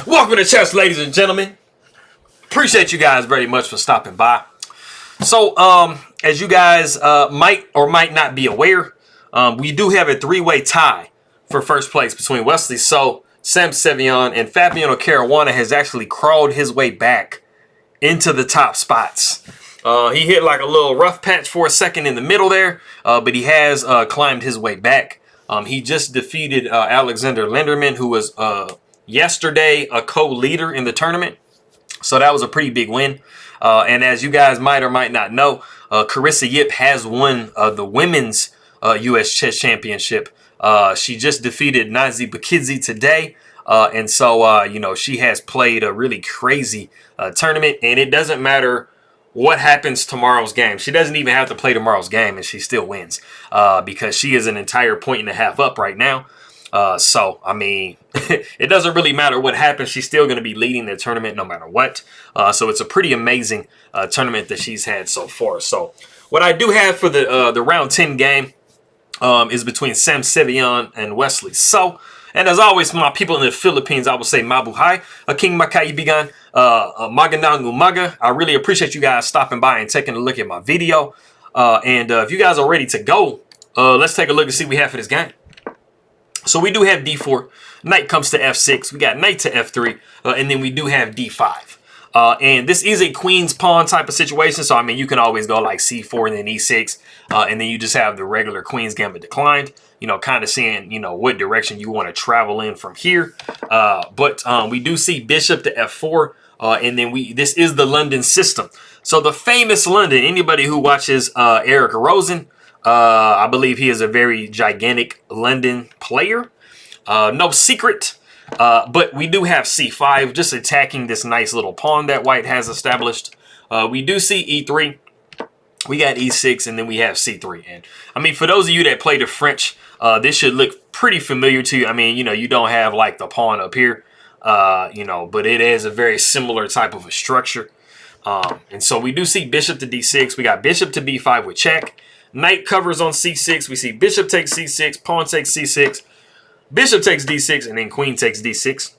Welcome to chess, ladies and gentlemen. Appreciate you guys very much for stopping by. So, as you guys might or might not be aware, we do have a three-way tie for first place between Wesley So, Sevian, and Fabiano Caruana has actually crawled his way back into the top spots. He hit like a little rough patch for a second in the middle there, but he has climbed his way back. He just defeated Alexander Linderman, who was yesterday a co-leader in the tournament. So that was a pretty big win. And as you guys might or might not know, Carissa Yip has won the women's U.S. Chess Championship. She just defeated Nazi Bakidze today. And so, she has played a really crazy tournament. And it doesn't matter what happens tomorrow's game. She doesn't even have to play tomorrow's game and she still wins because she is an entire point and a half up right now. So, I mean, it doesn't really matter what happens. She's still going to be leading the tournament no matter what. So it's a pretty amazing tournament that she's had so far. So what I do have for the round 10 game is between Sevian and Wesley So. And as always, my people in the Philippines, I will say Mabuhay, a King Makaibigan, Magandang Umaga. I really appreciate you guys stopping by and taking a look at my video. And if you guys are ready to go, let's take a look and see what we have for this game. So we do have D4, knight comes to F6, we got knight to F3, and then we do have D5. And this is a queen's pawn type of situation, so I mean, you can always go like C4 and then E6, and then you just have the regular queen's gambit declined, kind of seeing, what direction you want to travel in from here. But we do see bishop to F4, and then this is the London system. So the famous London, anybody who watches Eric Rosen, I believe he is a very gigantic London player. No secret. But we do have C5 just attacking this nice little pawn that white has established. We do see E3. We got E6 and then we have C3. And I mean, for those of you that play the French, this should look pretty familiar to you. I mean, you don't have like the pawn up here, but it is a very similar type of a structure. And so we do see bishop to D6. We got bishop to B5 with check. Knight covers on C6. We see bishop takes C6, pawn takes C6, bishop takes D6, and then queen takes D6.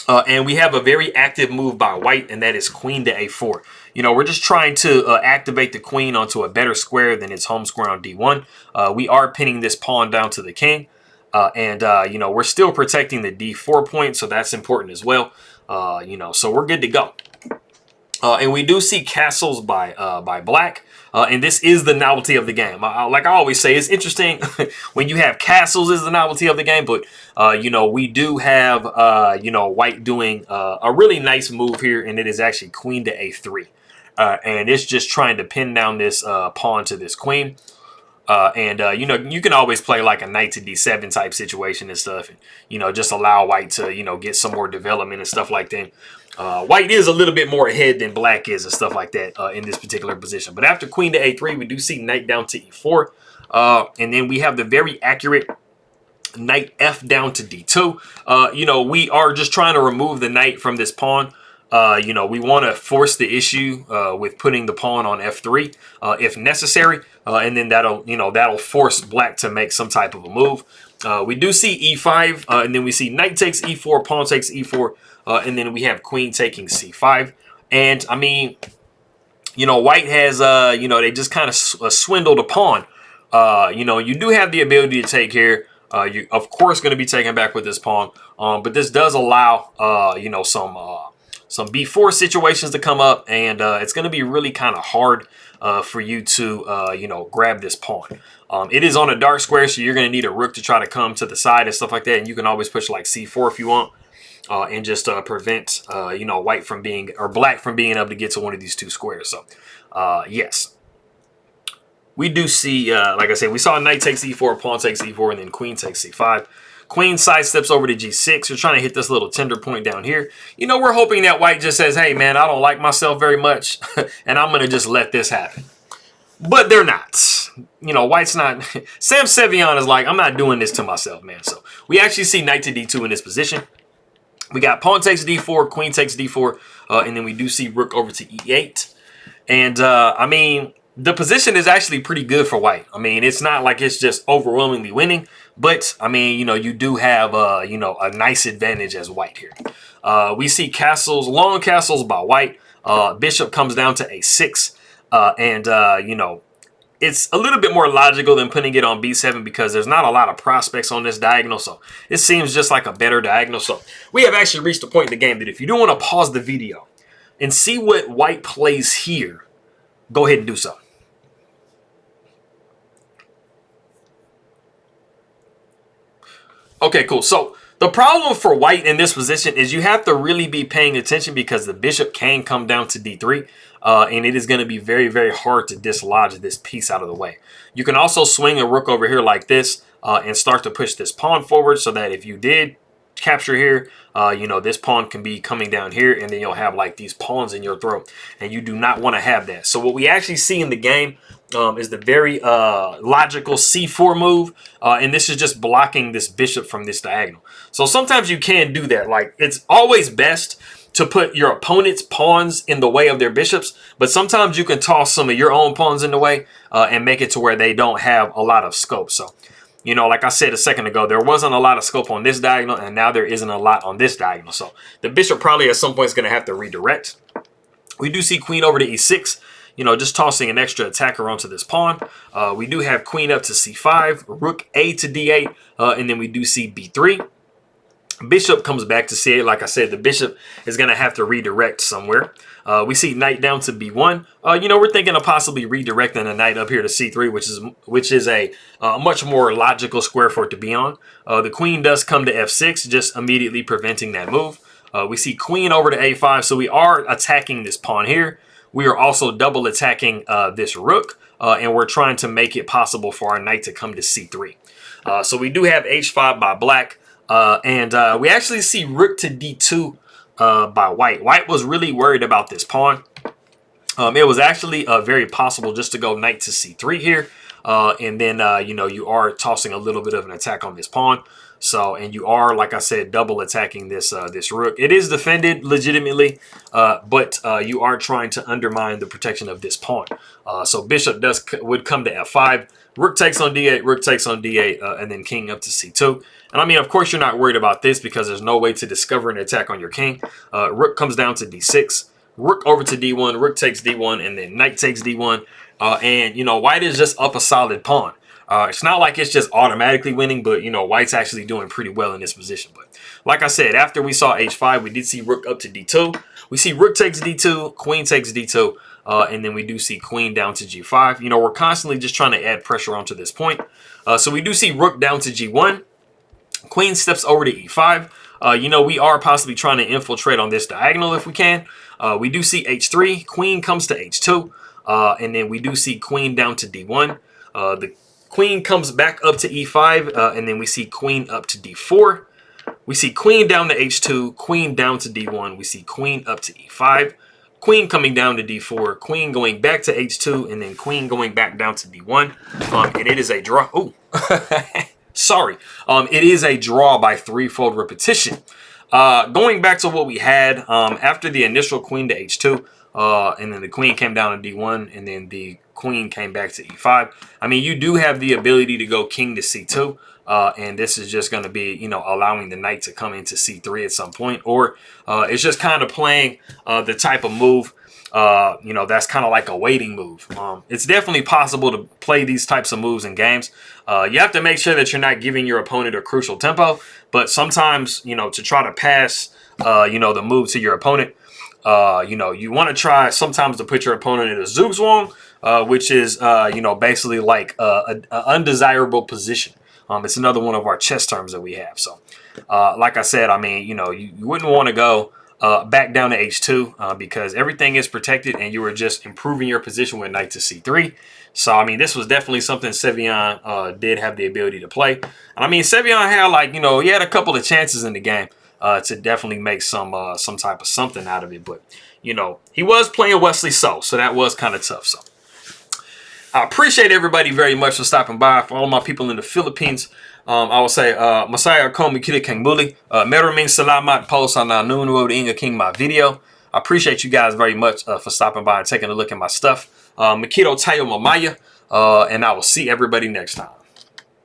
And we have a very active move by white, and that is queen to A4. We're just trying to activate the queen onto a better square than its home square on D1. We are pinning this pawn down to the king. And we're still protecting the D4 point, so that's important as well. So we're good to go. And we do see castles by black. And this is the novelty of the game. Like I always say, it's interesting when you have castles is the novelty of the game. But, we do have, white doing a really nice move here. And it is actually queen to A3. And it's just trying to pin down this pawn to this queen. You can always play like a knight to D7 type situation and stuff. And, just allow white to, get some more development and stuff like that. White is a little bit more ahead than black is and stuff like that in this particular position. But after queen to A3, we do see knight down to E4. And then we have the very accurate knight F down to D2. We are just trying to remove the knight from this pawn. We want to force the issue with putting the pawn on F3 if necessary. And then that'll force black to make some type of a move. We do see E5, and then we see knight takes E4, pawn takes E4, and then we have queen taking C5. And, I mean, white has, they just kind of swindled a pawn. You do have the ability to take here. You're, of course, going to be taken back with this pawn. But this does allow, some B4 situations to come up. And it's going to be really kind of hard for you to, grab this pawn. It is on a dark square, so you're going to need a rook to try to come to the side and stuff like that. And you can always push like C4 if you want. And just prevent, white from being, or black from being able to get to one of these two squares. So, yes. We do see, like I said, we saw knight takes E4, pawn takes E4, and then queen takes C5. Queen sidesteps over to G6. You're trying to hit this little tender point down here. We're hoping that white just says, hey, man, I don't like myself very much, and I'm going to just let this happen. But they're not. White's not. Sevian is like, I'm not doing this to myself, man. So we actually see knight to D2 in this position. We got pawn takes D4, queen takes D4, and then we do see rook over to E8. And, I mean, the position is actually pretty good for white. I mean, it's not like it's just overwhelmingly winning, but I mean, you know, you do have, you know, a nice advantage as white here. We see castles, long castles by white. Bishop comes down to a6, and you know, it's a little bit more logical than putting it on b7 because there's not a lot of prospects on this diagonal, so it seems just like a better diagonal. So we have actually reached a point in the game that if you do want to pause the video and see what white plays here, go ahead and do so. Okay, cool. So the problem for white in this position is you have to really be paying attention because the bishop can come down to d3, and it is going to be very, very hard to dislodge this piece out of the way. You can also swing a rook over here like this and start to push this pawn forward so that if you did capture here, you know, this pawn can be coming down here, and then you'll have like these pawns in your throat, and you do not want to have that. So what we actually see in the game is the very logical c4 move, and this is just blocking this bishop from this diagonal. So sometimes you can do that. Like, it's always best to put your opponent's pawns in the way of their bishops, but sometimes you can toss some of your own pawns in the way and make it to where they don't have a lot of scope. So, you know, like I said a second ago, there wasn't a lot of scope on this diagonal, and now there isn't a lot on this diagonal. So the bishop probably at some point is going to have to redirect. We do see queen over to e6, you know, just tossing an extra attacker onto this pawn. We do have queen up to c5, rook a to d8, and then we do see b3. Bishop comes back to c8. Like I said, the bishop is going to have to redirect somewhere. We see knight down to b1. You know, we're thinking of possibly redirecting a knight up here to c3, which is a much more logical square for it to be on. The queen does come to f6, just immediately preventing that move. We see queen over to a5, so we are attacking this pawn here. We are also double attacking this rook, and we're trying to make it possible for our knight to come to c3. So we do have h5 by black. And we actually see rook to d2 by white. White was really worried about this pawn. It was actually very possible just to go knight to c3 here. And then, you know, you are tossing a little bit of an attack on this pawn. So, and you are, like I said, double attacking this this rook. It is defended legitimately, but you are trying to undermine the protection of this pawn. So bishop would come to f5. Rook takes on d8, rook takes on d8, and then king up to c2. And I mean, of course, you're not worried about this because there's no way to discover an attack on your king. Rook comes down to d6, rook over to d1, rook takes d1, and then knight takes d1. And, you know, white is just up a solid pawn. It's not like it's just automatically winning, but, you know, white's actually doing pretty well in this position. But like I said, after we saw h5, we did see rook up to d2. We see rook takes d2, queen takes d2, and then we do see queen down to g5. You know, we're constantly just trying to add pressure onto this point. So we do see rook down to g1. Queen steps over to e5. You know, we are possibly trying to infiltrate on this diagonal if we can. We do see h3. Queen comes to h2. And then we do see queen down to d1. The queen comes back up to e5. And then we see queen up to d4. We see queen down to h2. Queen down to d1. We see queen up to e5. Queen coming down to d4. Queen going back to h2. And then queen going back down to d1. And it is a draw. Oh. Sorry, it is a draw by threefold repetition. Going back to what we had after the initial queen to h2, and then the queen came down to d1, and then the queen came back to e5. I mean, you do have the ability to go king to c2, and this is just going to be, you know, allowing the knight to come into c3 at some point, or it's just kind of playing the type of move. You know, that's kind of like a waiting move. It's definitely possible to play these types of moves in games. You have to make sure that you're not giving your opponent a crucial tempo, but sometimes, you know, to try to pass, you know, the move to your opponent, you know, you want to try sometimes to put your opponent in a zugzwang, which is, you know, basically like an undesirable position. It's another one of our chess terms that we have. So, like I said, I mean, you know, you wouldn't want to go back down to h2 because everything is protected and you were just improving your position with knight to c3. So, I mean, this was definitely something Sevian did have the ability to play. And, I mean, Sevian had, like, you know, he had a couple of chances in the game to definitely make some type of something out of it. But, you know, he was playing Wesley So, so that was kind of tough. So, I appreciate everybody very much for stopping by. For all my people in the Philippines, I will say, Masaya Komi Kiri Kang Muli, Meron Salamat po sa nanonood inga king my video. I appreciate you guys very much for stopping by and taking a look at my stuff. Makito tayo mamaya. And I will see everybody next time.